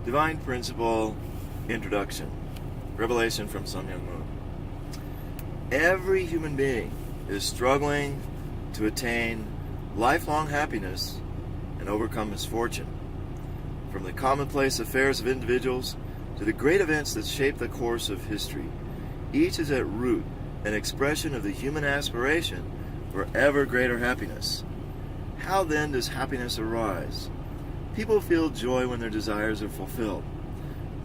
Divine Principle Introduction. Revelation from Sun Myung Moon. Every human being is struggling to attain lifelong happiness and overcome misfortune. From the commonplace affairs of individuals to the great events that shape the course of history, each is at root an expression of the human aspiration for ever greater happiness. How then does happiness arise? People feel joy when their desires are fulfilled.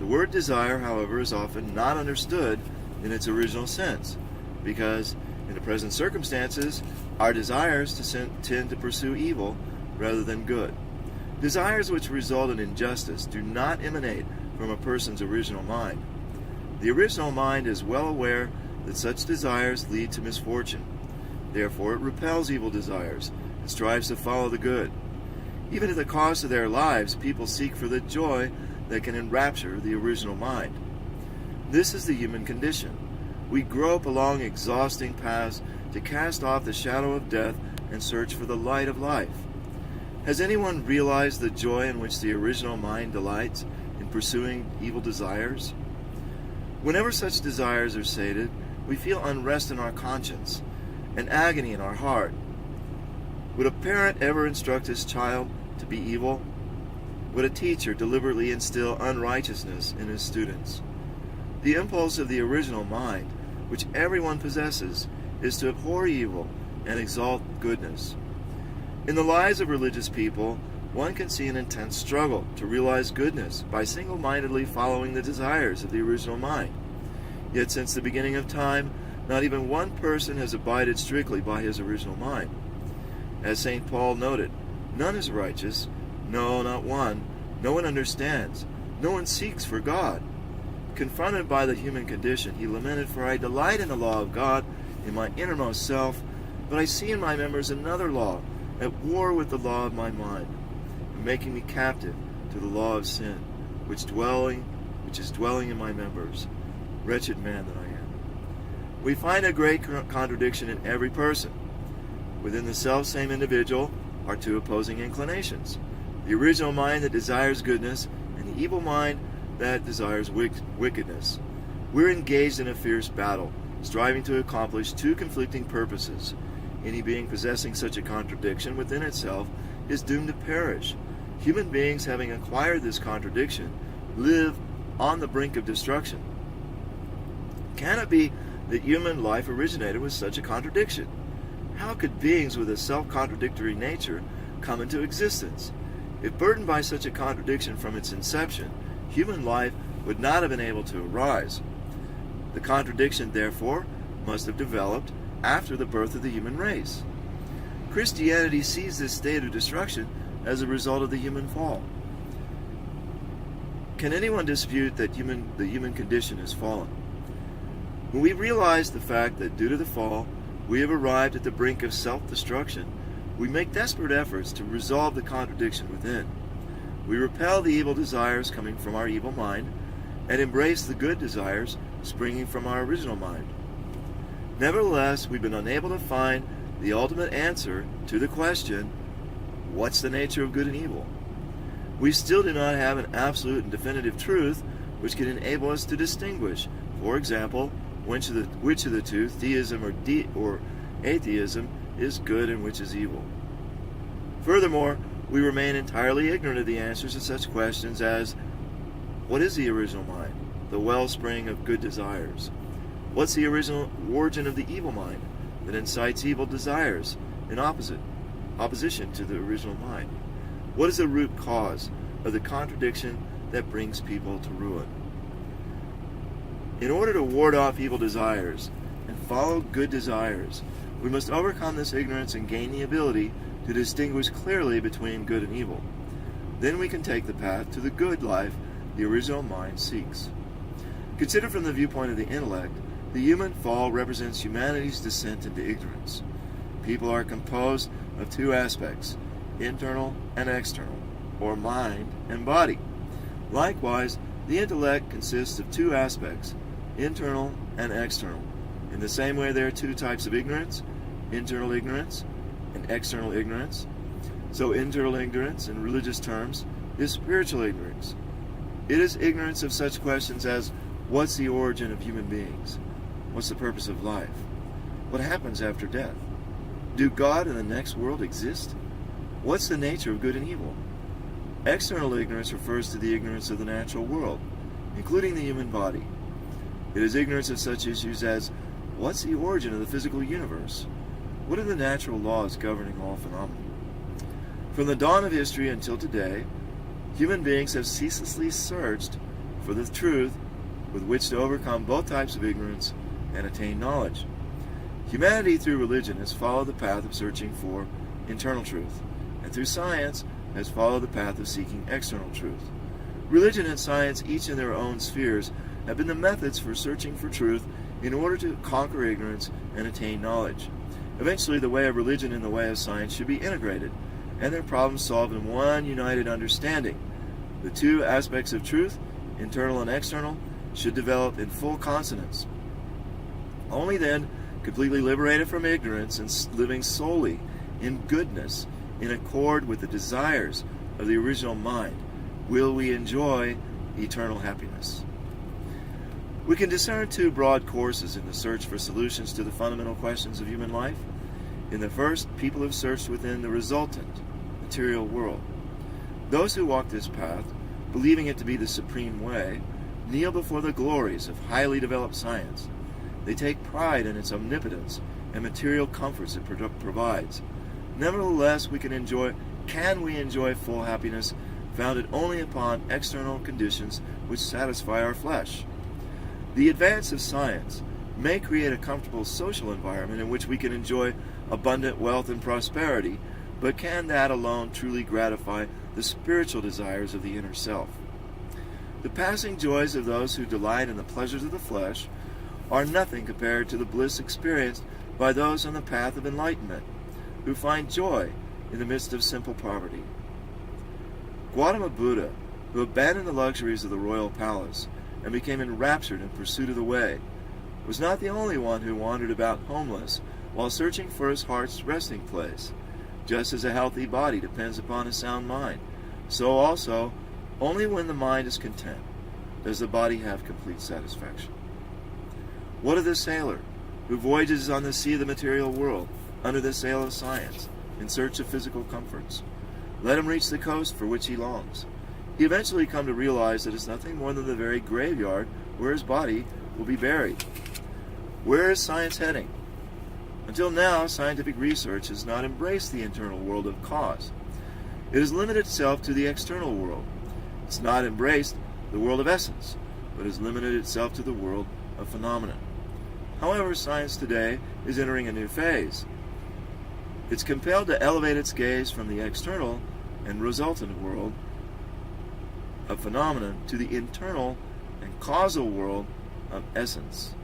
The word desire, however, is often not understood in its original sense, because in the present circumstances, our desires tend to pursue evil rather than good. Desires which result in injustice do not emanate from a person's original mind. The original mind is well aware that such desires lead to misfortune. Therefore, it repels evil desires and strives to follow the good. Even at the cost of their lives, people seek for the joy that can enrapture the original mind. This is the human condition. We grope along exhausting paths to cast off the shadow of death and search for the light of life. Has anyone realized the joy in which the original mind delights in pursuing evil desires? Whenever such desires are sated, we feel unrest in our conscience and agony in our heart. Would a parent ever instruct his child to be evil? Would a teacher deliberately instill unrighteousness in his students? The impulse of the original mind, which everyone possesses, is to abhor evil and exalt goodness. In the lives of religious people, one can see an intense struggle to realize goodness by single-mindedly following the desires of the original mind. Yet since the beginning of time, not even one person has abided strictly by his original mind. As St. Paul noted, none is righteous, no, not one. No one understands. No one seeks for God. Confronted by the human condition, he lamented, "For I delight in the law of God in my innermost self, but I see in my members another law, at war with the law of my mind, and making me captive to the law of sin, which is dwelling in my members. Wretched man that I am." We find a great contradiction in every person. Within the self-same individual are two opposing inclinations: the original mind that desires goodness, and the evil mind that desires wickedness. We're engaged in a fierce battle, striving to accomplish two conflicting purposes. Any being possessing such a contradiction within itself is doomed to perish. Human beings, having acquired this contradiction, live on the brink of destruction. Can it be that human life originated with such a contradiction? How could beings with a self-contradictory nature come into existence? If burdened by such a contradiction from its inception, human life would not have been able to arise. The contradiction, therefore, must have developed after the birth of the human race. Christianity sees this state of destruction as a result of the human fall. Can anyone dispute that the human condition is fallen? When we realize the fact that due to the fall, we have arrived at the brink of self-destruction, we make desperate efforts to resolve the contradiction within. We repel the evil desires coming from our evil mind and embrace the good desires springing from our original mind. Nevertheless, we've been unable to find the ultimate answer to the question, what's the nature of good and evil? We still do not have an absolute and definitive truth which can enable us to distinguish, for example, which of the two, theism or atheism, is good and which is evil. Furthermore, we remain entirely ignorant of the answers to such questions as, what is the original mind, the wellspring of good desires? What's the original origin of the evil mind that incites evil desires in opposition to the original mind? What is the root cause of the contradiction that brings people to ruin? In order to ward off evil desires and follow good desires, we must overcome this ignorance and gain the ability to distinguish clearly between good and evil. Then we can take the path to the good life the original mind seeks. Considered from the viewpoint of the intellect, the human fall represents humanity's descent into ignorance. People are composed of two aspects, internal and external, or mind and body. Likewise, the intellect consists of two aspects, internal and external. In the same way, there are two types of ignorance, internal ignorance and external ignorance. So internal ignorance, in religious terms, is spiritual ignorance. It is ignorance of such questions as, what's the origin of human beings? What's the purpose of life? What happens after death? Do God and the next world exist? What's the nature of good and evil? External ignorance refers to the ignorance of the natural world, including the human body. It is ignorance of such issues as, what's the origin of the physical universe? What are the natural laws governing all phenomena? From the dawn of history until today, human beings have ceaselessly searched for the truth with which to overcome both types of ignorance and attain knowledge. Humanity, through religion, has followed the path of searching for internal truth, and through science has followed the path of seeking external truth. Religion and science, each in their own spheres, have been the methods for searching for truth in order to conquer ignorance and attain knowledge. Eventually, the way of religion and the way of science should be integrated, and their problems solved in one united understanding. The two aspects of truth, internal and external, should develop in full consonance. Only then, completely liberated from ignorance and living solely in goodness, in accord with the desires of the original mind, will we enjoy eternal happiness. We can discern two broad courses in the search for solutions to the fundamental questions of human life. In the first, people have searched within the resultant, material world. Those who walk this path, believing it to be the supreme way, kneel before the glories of highly developed science. They take pride in its omnipotence and material comforts it provides. Nevertheless, we can enjoy full happiness founded only upon external conditions which satisfy our flesh. The advance of science may create a comfortable social environment in which we can enjoy abundant wealth and prosperity, but can that alone truly gratify the spiritual desires of the inner self? The passing joys of those who delight in the pleasures of the flesh are nothing compared to the bliss experienced by those on the path of enlightenment, who find joy in the midst of simple poverty. Gautama Buddha, who abandoned the luxuries of the royal palace and became enraptured in pursuit of the way, was not the only one who wandered about homeless while searching for his heart's resting place. Just as a healthy body depends upon a sound mind, so also, only when the mind is content does the body have complete satisfaction. What of the sailor who voyages on the sea of the material world under the sail of science in search of physical comforts? Let him reach the coast for which he longs. He eventually come to realize that it's nothing more than the very graveyard where his body will be buried. Where is science heading? Until now, scientific research has not embraced the internal world of cause. It has limited itself to the external world. It's not embraced the world of essence, but has limited itself to the world of phenomena. However, science today is entering a new phase. It's compelled to elevate its gaze from the external and resultant world of phenomena to the internal and causal world of essence.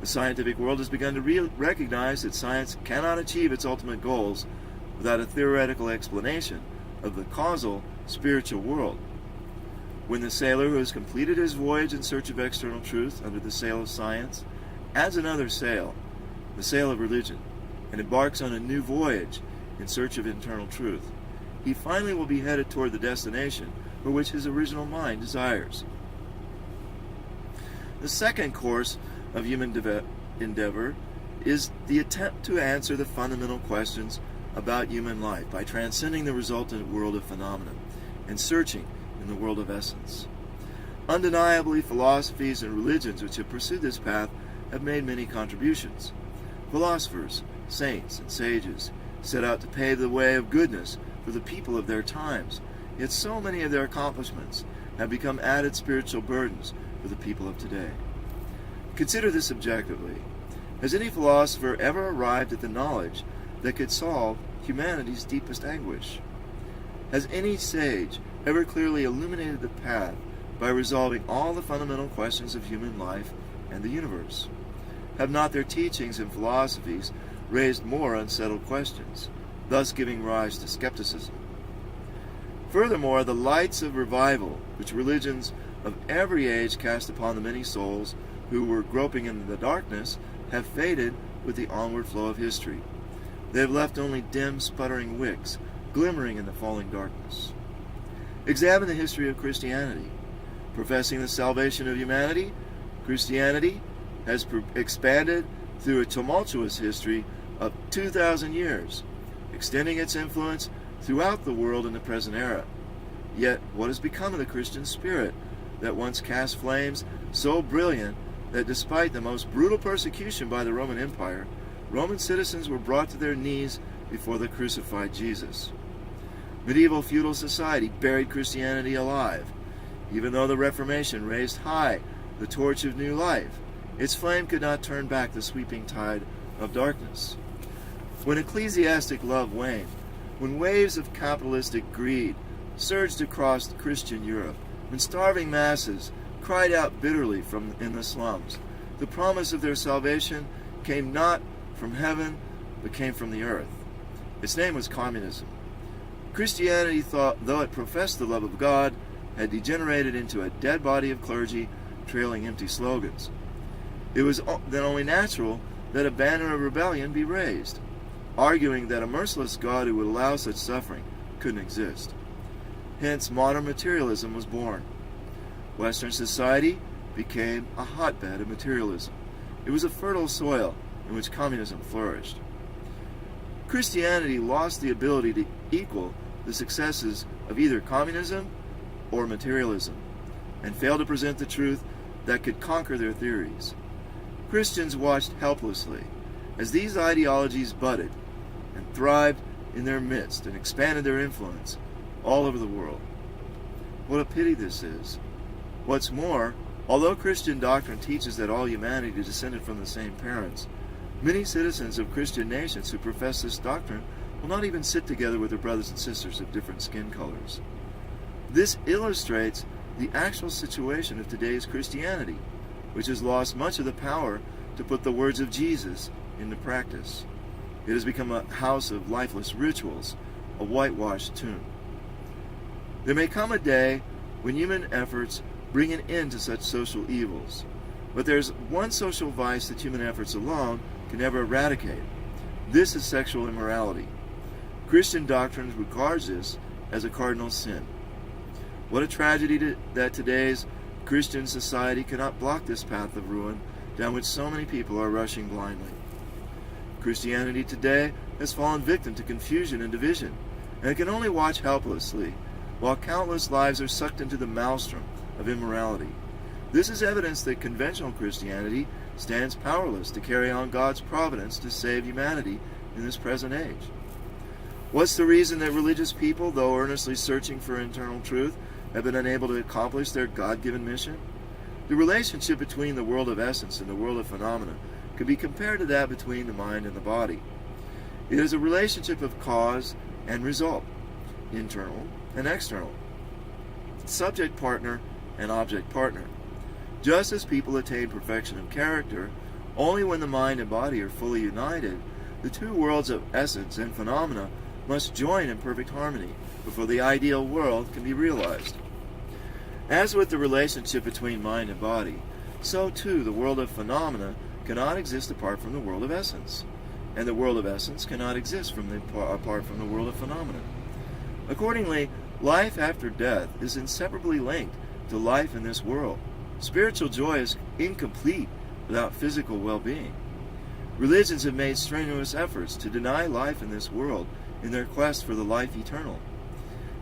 The scientific world has begun to recognize that science cannot achieve its ultimate goals without a theoretical explanation of the causal spiritual world. When the sailor who has completed his voyage in search of external truth under the sail of science adds another sail, the sail of religion, and embarks on a new voyage in search of internal truth, he finally will be headed toward the destination for which his original mind desires. The second course of human endeavor is the attempt to answer the fundamental questions about human life by transcending the resultant world of phenomena and searching in the world of essence. Undeniably, philosophies and religions which have pursued this path have made many contributions. Philosophers, saints, and sages set out to pave the way of goodness for the people of their times, yet so many of their accomplishments have become added spiritual burdens for the people of today. Consider this objectively. Has any philosopher ever arrived at the knowledge that could solve humanity's deepest anguish? Has any sage ever clearly illuminated the path by resolving all the fundamental questions of human life and the universe? Have not their teachings and philosophies raised more unsettled questions, thus giving rise to skepticism? Furthermore, the lights of revival which religions of every age cast upon the many souls who were groping in the darkness have faded with the onward flow of history. They have left only dim, sputtering wicks glimmering in the falling darkness. Examine the history of Christianity. Professing the salvation of humanity, Christianity has expanded through a tumultuous history of 2,000 years, extending its influence throughout the world in the present era. Yet, what has become of the Christian spirit that once cast flames so brilliant that despite the most brutal persecution by the Roman Empire, Roman citizens were brought to their knees before the crucified Jesus? Medieval feudal society buried Christianity alive. Even though the Reformation raised high the torch of new life, its flame could not turn back the sweeping tide of darkness. When ecclesiastic love waned, when waves of capitalistic greed surged across Christian Europe, when starving masses cried out bitterly from in the slums, the promise of their salvation came not from heaven, but came from the earth. Its name was communism. Christianity, though it professed the love of God, had degenerated into a dead body of clergy trailing empty slogans. It was then only natural that a banner of rebellion be raised, arguing that a merciless God who would allow such suffering couldn't exist. Hence, modern materialism was born. Western society became a hotbed of materialism. It was a fertile soil in which communism flourished. Christianity lost the ability to equal the successes of either communism or materialism, and failed to present the truth that could conquer their theories. Christians watched helplessly as these ideologies budded and thrived in their midst and expanded their influence all over the world. What a pity this is. What's more, although Christian doctrine teaches that all humanity descended from the same parents, many citizens of Christian nations who profess this doctrine will not even sit together with their brothers and sisters of different skin colors. This illustrates the actual situation of today's Christianity, which has lost much of the power to put the words of Jesus into practice. It has become a house of lifeless rituals, a whitewashed tomb. There may come a day when human efforts bring an end to such social evils, but there's one social vice that human efforts alone can never eradicate. This is sexual immorality. Christian doctrine regards this as a cardinal sin. What a tragedy that today's Christian society cannot block this path of ruin down which so many people are rushing blindly. Christianity today has fallen victim to confusion and division, and it can only watch helplessly while countless lives are sucked into the maelstrom of immorality. This is evidence that conventional Christianity stands powerless to carry on God's providence to save humanity in this present age. What's the reason that religious people, though earnestly searching for internal truth, have been unable to accomplish their God-given mission? The relationship between the world of essence and the world of phenomena could be compared to that between the mind and the body. It is a relationship of cause and result, internal and external, subject-partner and object-partner. Just as people attain perfection of character only when the mind and body are fully united, the two worlds of essence and phenomena must join in perfect harmony before the ideal world can be realized. As with the relationship between mind and body, so too the world of phenomena cannot exist apart from the world of essence, and the world of essence cannot exist apart from the world of phenomena. Accordingly, life after death is inseparably linked to life in this world. Spiritual joy is incomplete without physical well-being. Religions have made strenuous efforts to deny life in this world in their quest for the life eternal.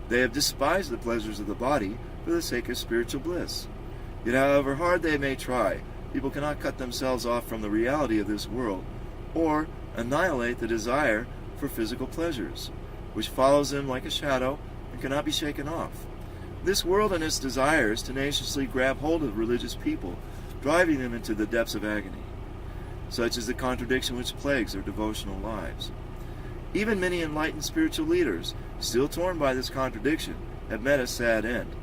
They have despised the pleasures of the body for the sake of spiritual bliss. Yet however hard they may try, people cannot cut themselves off from the reality of this world, or annihilate the desire for physical pleasures, which follows them like a shadow and cannot be shaken off. This world and its desires tenaciously grab hold of religious people, driving them into the depths of agony. Such is the contradiction which plagues their devotional lives. Even many enlightened spiritual leaders, still torn by this contradiction, have met a sad end.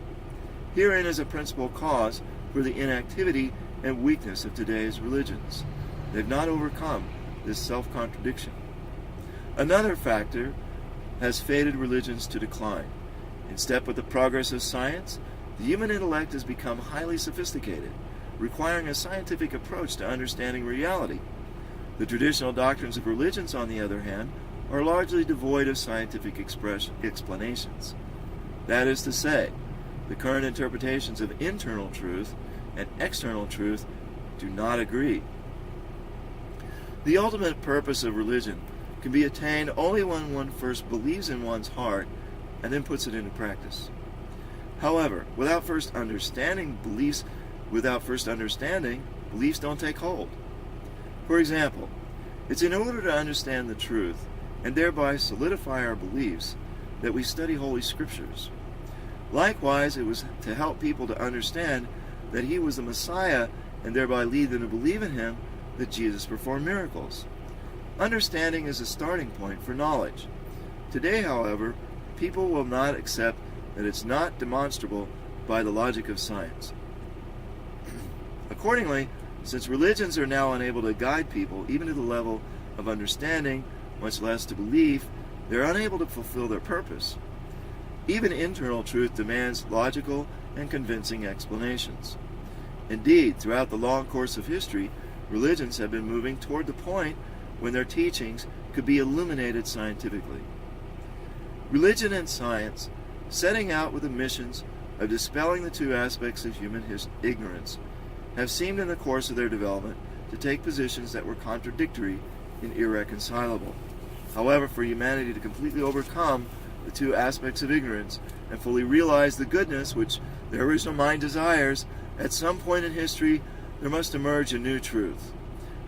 Herein is a principal cause for the inactivity and weakness of today's religions. They have not overcome this self-contradiction. Another factor has fated religions to decline. In step with the progress of science, the human intellect has become highly sophisticated, requiring a scientific approach to understanding reality. The traditional doctrines of religions, on the other hand, are largely devoid of scientific explanations. That is to say, The current interpretations of internal truth and external truth do not agree. The ultimate purpose of religion can be attained only when one first believes in one's heart and then puts it into practice. However, without first understanding, beliefs don't take hold. For example, it's in order to understand the truth and thereby solidify our beliefs that we study Holy Scriptures. Likewise, it was to help people to understand that he was the Messiah and thereby lead them to believe in him that Jesus performed miracles. Understanding is a starting point for knowledge. Today, however, people will not accept that it's not demonstrable by the logic of science. Accordingly, since religions are now unable to guide people even to the level of understanding, much less to belief, they're unable to fulfill their purpose. Even internal truth demands logical and convincing explanations. Indeed, throughout the long course of history, religions have been moving toward the point when their teachings could be illuminated scientifically. Religion and science, setting out with the missions of dispelling the two aspects of human ignorance, have seemed in the course of their development to take positions that were contradictory and irreconcilable. However, for humanity to completely overcome the two aspects of ignorance and fully realize the goodness which their original mind desires, at some point in history there must emerge a new truth,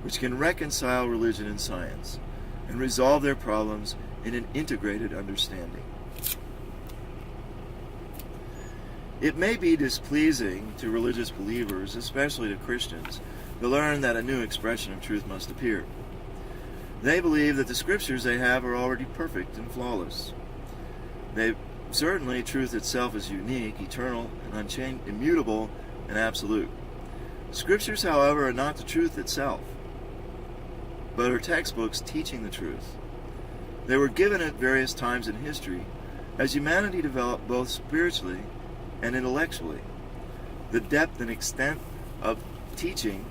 which can reconcile religion and science and resolve their problems in an integrated understanding. It may be displeasing to religious believers, especially to Christians, to learn that a new expression of truth must appear. They believe that the scriptures they have are already perfect and flawless. Certainly, truth itself is unique, eternal, and unchanged, immutable, and absolute. Scriptures, however, are not the truth itself, but are textbooks teaching the truth. They were given at various times in history as humanity developed both spiritually and intellectually. The depth and extent of teaching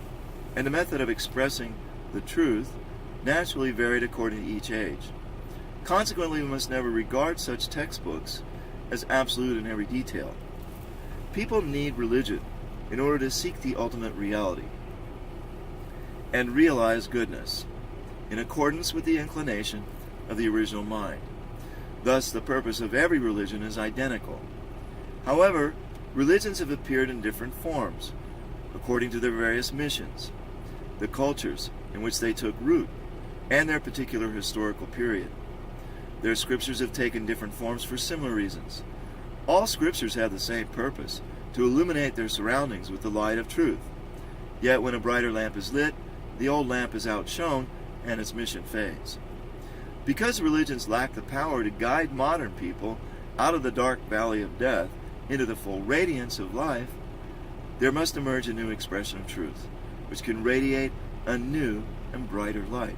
and the method of expressing the truth naturally varied according to each age. Consequently, we must never regard such textbooks as absolute in every detail. People need religion in order to seek the ultimate reality and realize goodness in accordance with the inclination of the original mind. Thus, the purpose of every religion is identical. However, religions have appeared in different forms, according to their various missions, the cultures in which they took root, and their particular historical period. Their scriptures have taken different forms for similar reasons. All scriptures have the same purpose, to illuminate their surroundings with the light of truth. Yet when a brighter lamp is lit, the old lamp is outshone, and its mission fades. Because religions lack the power to guide modern people out of the dark valley of death into the full radiance of life, there must emerge a new expression of truth, which can radiate a new and brighter light.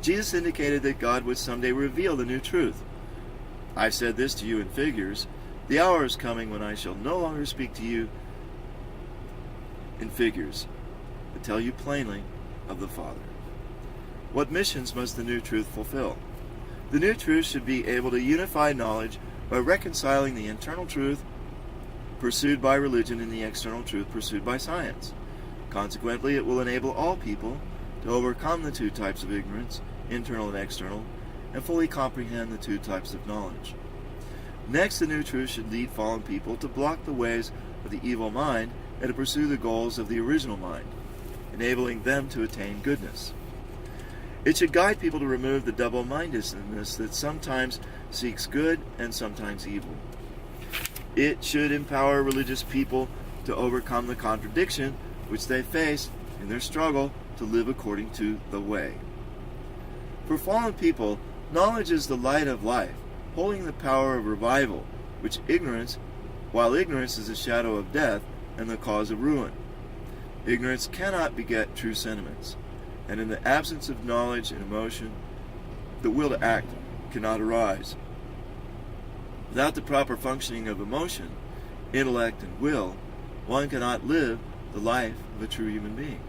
Jesus indicated that God would someday reveal the new truth. I've said this to you in figures. The hour is coming when I shall no longer speak to you in figures, but tell you plainly of the Father. What missions must the new truth fulfill? The new truth should be able to unify knowledge by reconciling the internal truth pursued by religion and the external truth pursued by science. Consequently, it will enable all people to overcome the two types of ignorance, internal and external, and fully comprehend the two types of knowledge. Next, the new truth should lead fallen people to block the ways of the evil mind and to pursue the goals of the original mind, enabling them to attain goodness. It should guide people to remove the double-mindedness that sometimes seeks good and sometimes evil. It should empower religious people to overcome the contradiction which they face in their struggle to live according to the way. For fallen people, knowledge is the light of life, holding the power of revival, while ignorance is a shadow of death and the cause of ruin. Ignorance cannot beget true sentiments, and in the absence of knowledge and emotion, the will to act cannot arise. Without the proper functioning of emotion, intellect, and will, one cannot live the life of a true human being.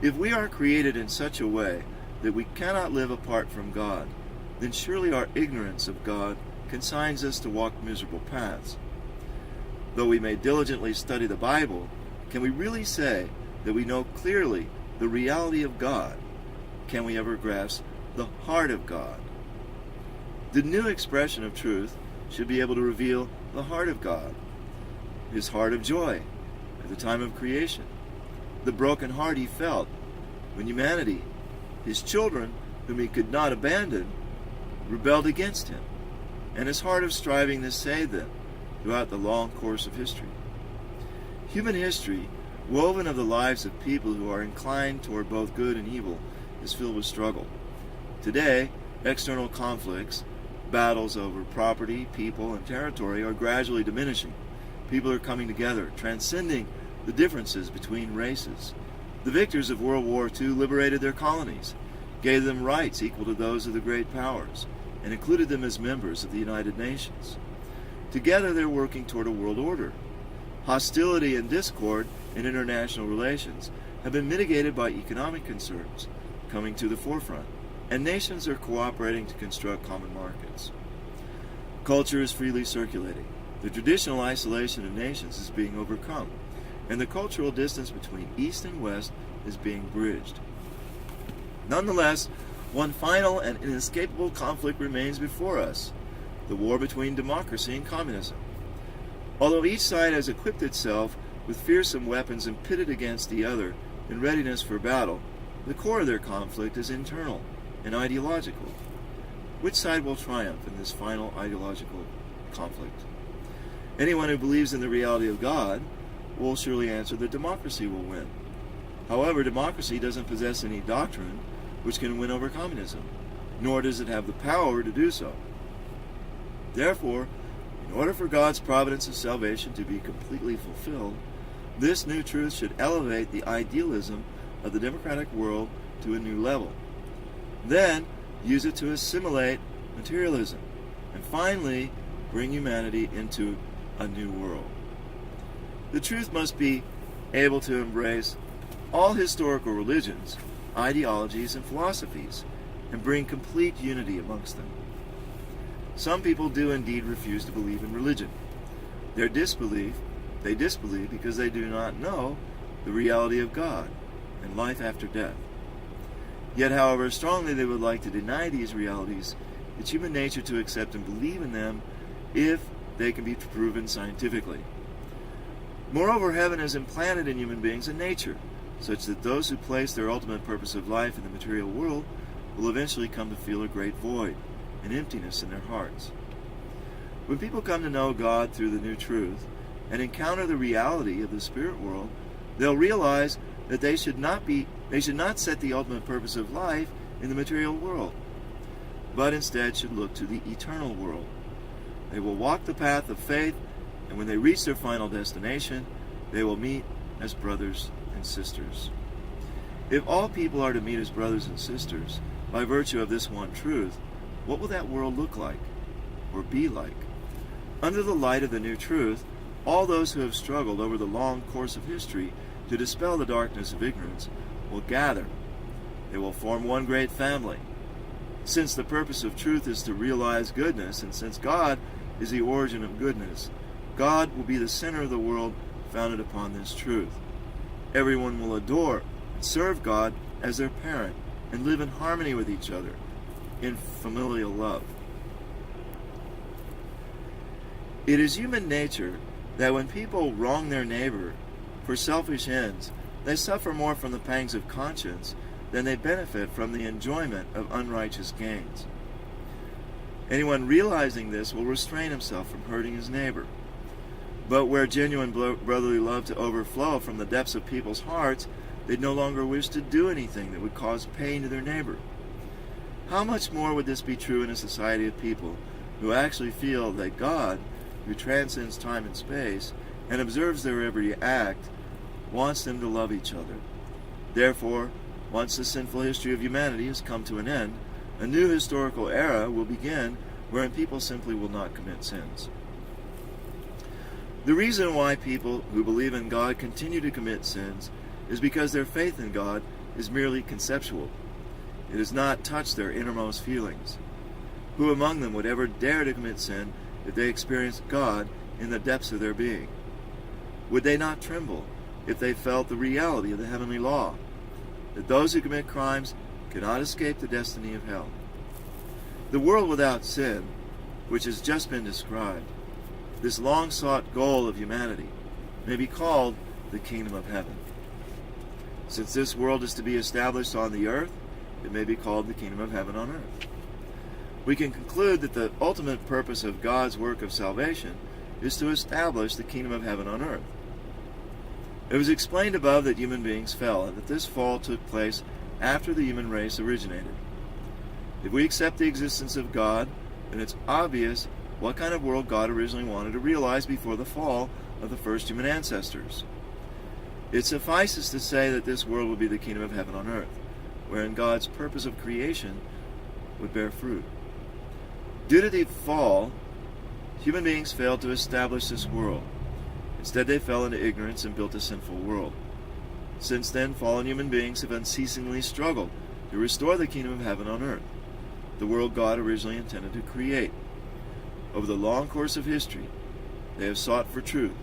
If we are created in such a way that we cannot live apart from God, then surely our ignorance of God consigns us to walk miserable paths. Though we may diligently study the Bible, can we really say that we know clearly the reality of God? Can we ever grasp the heart of God? The new expression of truth should be able to reveal the heart of God, his heart of joy at the time of creation, the broken heart he felt when humanity, his children, whom he could not abandon, rebelled against him, and his heart of striving to save them throughout the long course of history. Human history, woven of the lives of people who are inclined toward both good and evil, is filled with struggle. Today, external conflicts, battles over property, people, and territory are gradually diminishing. People are coming together, transcending the differences between races. The victors of World War II liberated their colonies, gave them rights equal to those of the great powers, and included them as members of the United Nations. Together they're working toward a world order. Hostility and discord in international relations have been mitigated by economic concerns coming to the forefront, and nations are cooperating to construct common markets. Culture is freely circulating. The traditional isolation of nations is being overcome, and the cultural distance between East and West is being bridged. Nonetheless, one final and inescapable conflict remains before us: the war between democracy and communism. Although each side has equipped itself with fearsome weapons and pitted against the other in readiness for battle, the core of their conflict is internal and ideological. Which side will triumph in this final ideological conflict? Anyone who believes in the reality of God will surely answer that democracy will win. However, democracy doesn't possess any doctrine which can win over communism, nor does it have the power to do so. Therefore, in order for God's providence of salvation to be completely fulfilled, this new truth should elevate the idealism of the democratic world to a new level. Then, use it to assimilate materialism, and finally, bring humanity into a new world. The truth must be able to embrace all historical religions, ideologies, and philosophies, and bring complete unity amongst them. Some people do indeed refuse to believe in religion. They disbelieve because they do not know the reality of God and life after death. Yet, however strongly they would like to deny these realities, it's human nature to accept and believe in them if they can be proven scientifically. Moreover, heaven has implanted in human beings a nature such that those who place their ultimate purpose of life in the material world will eventually come to feel a great void and emptiness in their hearts. When people come to know God through the new truth and encounter the reality of the spirit world, they'll realize that they should not set the ultimate purpose of life in the material world, but instead should look to the eternal world. They will walk the path of faith, and when they reach their final destination, they will meet as brothers and sisters. If all people are to meet as brothers and sisters by virtue of this one truth, what will that world look like or be like? Under the light of the new truth, all those who have struggled over the long course of history to dispel the darkness of ignorance will gather. They will form one great family. Since the purpose of truth is to realize goodness, and since God is the origin of goodness, God will be the center of the world founded upon this truth. Everyone will adore and serve God as their parent and live in harmony with each other in familial love. It is human nature that when people wrong their neighbor for selfish ends, they suffer more from the pangs of conscience than they benefit from the enjoyment of unrighteous gains. Anyone realizing this will restrain himself from hurting his neighbor. But where genuine brotherly love to overflow from the depths of people's hearts, they'd no longer wish to do anything that would cause pain to their neighbor. How much more would this be true in a society of people who actually feel that God, who transcends time and space and observes their every act, wants them to love each other? Therefore, once the sinful history of humanity has come to an end, a new historical era will begin wherein people simply will not commit sins. The reason why people who believe in God continue to commit sins is because their faith in God is merely conceptual. It does not touch their innermost feelings. Who among them would ever dare to commit sin if they experienced God in the depths of their being? would they not tremble if they felt the reality of the heavenly law, that those who commit crimes cannot escape the destiny of hell? The world without sin, which has just been described, this long-sought goal of humanity, may be called the kingdom of heaven. Since this world is to be established on the earth, it may be called the kingdom of heaven on earth. We can conclude that the ultimate purpose of God's work of salvation is to establish the kingdom of heaven on earth. It was explained above that human beings fell, and that this fall took place after the human race originated. If we accept the existence of God, then it's obvious what kind of world God originally wanted to realize before the fall of the first human ancestors. It suffices to say that this world would be the kingdom of heaven on earth, wherein God's purpose of creation would bear fruit. Due to the fall, human beings failed to establish this world. Instead, they fell into ignorance and built a sinful world. Since then, fallen human beings have unceasingly struggled to restore the kingdom of heaven on earth, the world God originally intended to create. Over the long course of history, they have sought for truth,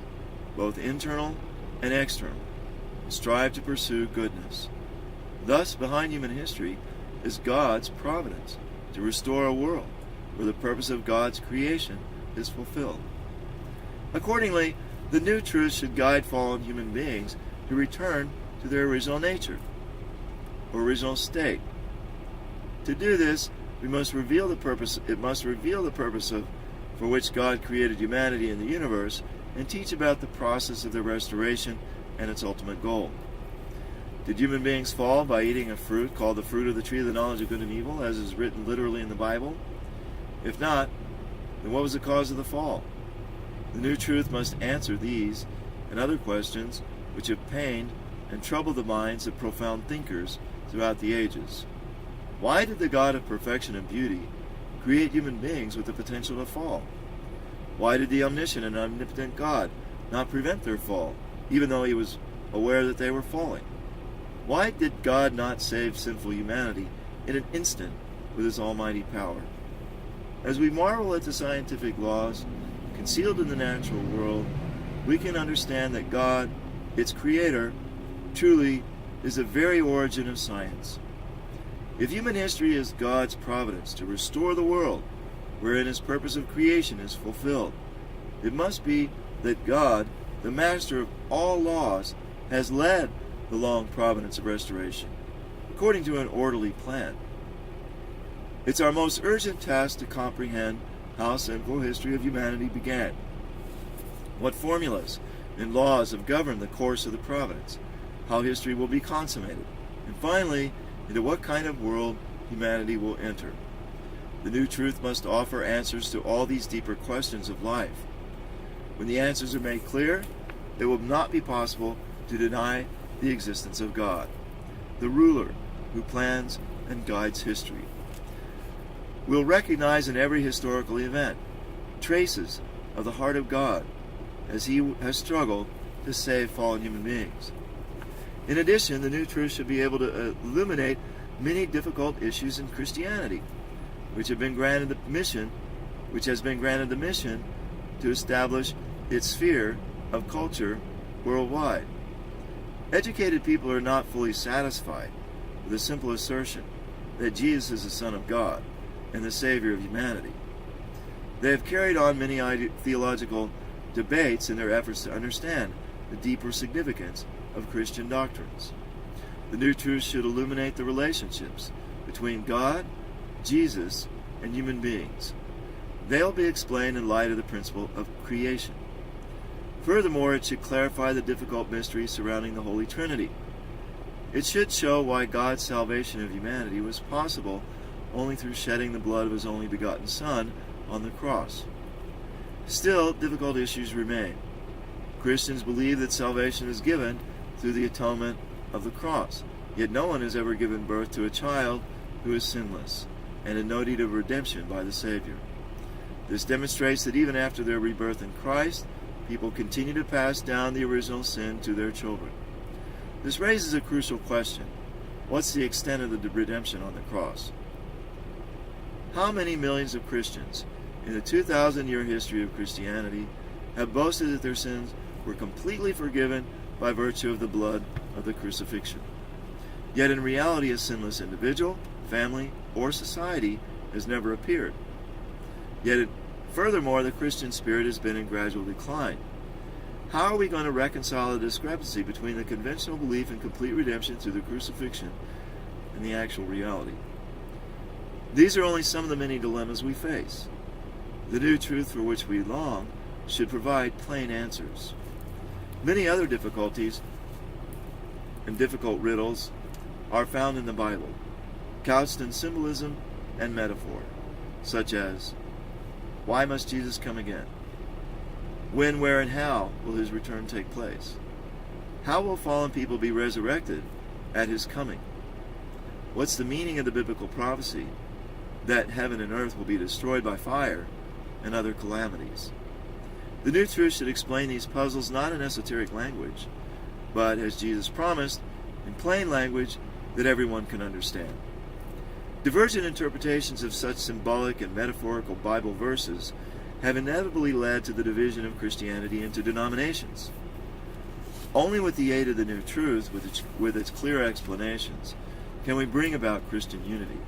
both internal and external, and strived to pursue goodness. Thus, behind human history is God's providence to restore a world where the purpose of God's creation is fulfilled. Accordingly, the new truth should guide fallen human beings to return to their original nature, or original state. To do this, it must reveal the purpose for which God created humanity and the universe, and teach about the process of their restoration and its ultimate goal. Did human beings fall by eating a fruit called the fruit of the tree of the knowledge of good and evil, as is written literally in the Bible? If not, then what was the cause of the fall? The new truth must answer these and other questions which have pained and troubled the minds of profound thinkers throughout the ages. Why did the God of perfection and beauty create human beings with the potential to fall? Why did the omniscient and omnipotent God not prevent their fall, even though he was aware that they were falling? Why did God not save sinful humanity in an instant with his almighty power? As we marvel at the scientific laws concealed in the natural world, we can understand that God, its creator, truly is the very origin of science. If human history is God's providence to restore the world wherein his purpose of creation is fulfilled, it must be that God, the master of all laws, has led the long providence of restoration, according to an orderly plan. It's our most urgent task to comprehend how sinful history of humanity began, what formulas and laws have governed the course of the providence, how history will be consummated, and finally, into what kind of world humanity will enter. The new truth must offer answers to all these deeper questions of life. When the answers are made clear, it will not be possible to deny the existence of God, the ruler who plans and guides history. We'll recognize in every historical event traces of the heart of God as he has struggled to save fallen human beings. In addition, the new truth should be able to illuminate many difficult issues in Christianity, which has been granted the mission to establish its sphere of culture worldwide. Educated people are not fully satisfied with the simple assertion that Jesus is the Son of God and the Savior of humanity. They have carried on many theological debates in their efforts to understand the deeper significance of Christian doctrines. The new truth should illuminate the relationships between God, Jesus, and human beings. They'll be explained in light of the principle of creation. Furthermore, it should clarify the difficult mystery surrounding the Holy Trinity. It should show why God's salvation of humanity was possible only through shedding the blood of his only begotten Son on the cross. Still, difficult issues remain. Christians believe that salvation is given through the atonement of the cross, yet no one has ever given birth to a child who is sinless and in no need of redemption by the Savior. This demonstrates that even after their rebirth in Christ, people continue to pass down the original sin to their children. This raises a crucial question. What's the extent of the redemption on the cross? How many millions of Christians in the 2,000-year history of Christianity have boasted that their sins were completely forgiven by virtue of the blood of the crucifixion. Yet in reality, a sinless individual, family, or society has never appeared. Furthermore, the Christian spirit has been in gradual decline. How are we going to reconcile the discrepancy between the conventional belief in complete redemption through the crucifixion and the actual reality? These are only some of the many dilemmas we face. The new truth for which we long should provide plain answers. Many other difficulties and difficult riddles are found in the Bible, couched in symbolism and metaphor, such as, why must Jesus come again? When, where, and how will his return take place? How will fallen people be resurrected at his coming? What's the meaning of the biblical prophecy that heaven and earth will be destroyed by fire and other calamities? The new truth should explain these puzzles not in esoteric language, but, as Jesus promised, in plain language that everyone can understand. Divergent interpretations of such symbolic and metaphorical Bible verses have inevitably led to the division of Christianity into denominations. Only with the aid of the new truth, with its clear explanations, can we bring about Christian unity.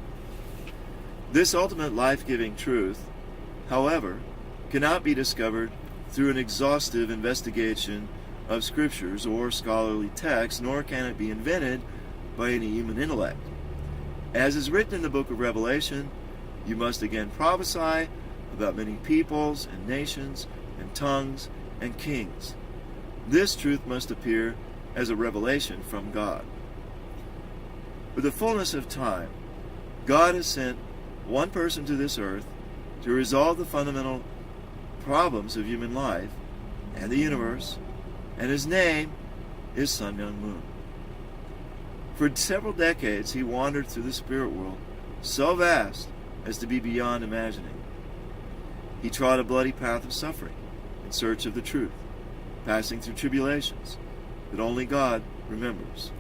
This ultimate life-giving truth, however, cannot be discovered through an exhaustive investigation of scriptures or scholarly texts, nor can it be invented by any human intellect. As is written in the book of Revelation, you must again prophesy about many peoples and nations and tongues and kings. This truth must appear as a revelation from God. With the fullness of time, God has sent one person to this earth to resolve the fundamental problems of human life and the universe, and his name is Sun Myung Moon. For several decades, he wandered through the spirit world, so vast as to be beyond imagining. He trod a bloody path of suffering in search of the truth, passing through tribulations that only God remembers.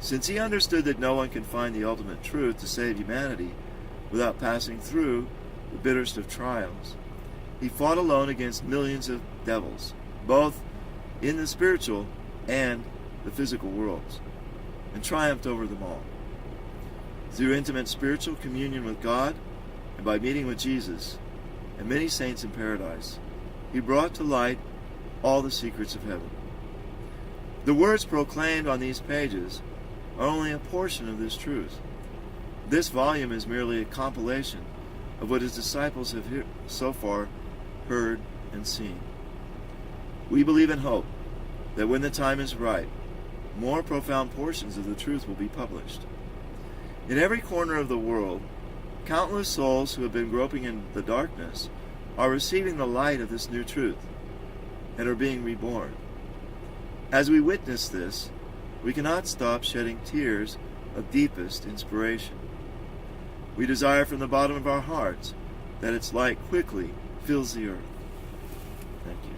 Since he understood that no one can find the ultimate truth to save humanity without passing through the bitterest of trials, he fought alone against millions of devils, both in the spiritual and the physical worlds, and triumphed over them all. Through intimate spiritual communion with God, and by meeting with Jesus and many saints in paradise, he brought to light all the secrets of heaven. The words proclaimed on these pages are only a portion of this truth. This volume is merely a compilation of what his disciples have so far heard and seen. We believe and hope that when the time is right, more profound portions of the truth will be published. In every corner of the world, countless souls who have been groping in the darkness are receiving the light of this new truth and are being reborn. As we witness this, we cannot stop shedding tears of deepest inspiration. We desire from the bottom of our hearts that its light quickly fills the earth. Thank you.